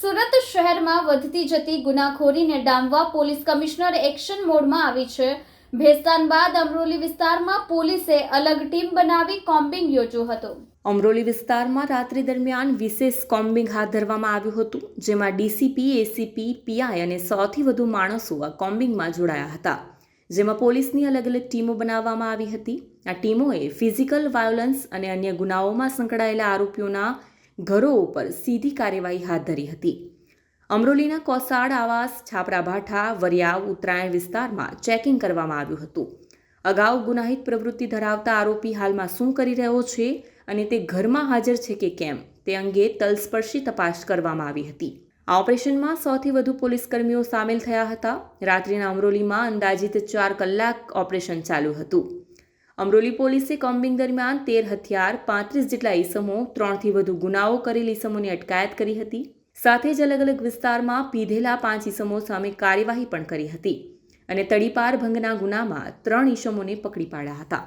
સુરત શહેરમાં વધતી જતી ગુનાખોરીને ડામવા પોલીસ કમિશનર એક્શન મોડમાં આવી છે। ભેસ્તાન બાદ અમરોલી વિસ્તારમાં પોલીસે અલગ ટીમ બનાવી કોમ્બિંગ યોજ્યો હતો। અમરોલી વિસ્તારમાં રાત્રિ દરમિયાન વિશેષ કોમ્બિંગ હાથ ધરવામાં આવ્યું હતું, જેમાં ડીસીપી, એસીપી, પીઆઈ અને 100થી વધુ માણસો આ કોમ્બિંગમાં જોડાયા હતા, જેમાં પોલીસની અલગ અલગ ટીમો બનાવવામાં આવી હતી। આ ટીમોએ ફિઝિકલ વાયોલન્સ અને અન્ય ગુનાઓમાં સંકળાયેલા આરોપીઓના ઘરો ઉપર સીધી કાર્યવાહી હાથ ધરી હતી। અમરોલીના કોસાડ, આવાસ, છાપરા ભાઠા, વરિયાવ, ઉત્તરાયણ વિસ્તારમાં ચેકિંગ કરવામાં આવ્યું હતું। અગાઉ ગુનાહિત પ્રવૃત્તિ ધરાવતા આરોપી હાલમાં શું કરી રહ્યો છે અને તે ઘરમાં હાજર છે કે કેમ તે અંગે તલસ્પર્શી તપાસ કરવામાં આવી હતી। આ ઓપરેશનમાં 100થી વધુ પોલીસકર્મીઓ સામેલ થયા હતા। રાત્રિના અમરોલીમાં અંદાજિત 4 કલાક ઓપરેશન ચાલુ હતું। અમરોલી પોલીસે કોમ્બિંગ દરમિયાન 13 હથિયાર, 35 જેટલા ઈસમો, 3થી વધુ ગુનાઓ કરેલ ઈસમોની અટકાયત કરી હતી। સાથે જ અલગ અલગ વિસ્તારમાં પીધેલા 5 ઈસમો સામે કાર્યવાહી પણ કરી હતી અને તડીપાર ભંગના ગુનામાં 3 ઈસમોને પકડી પાડ્યા હતા।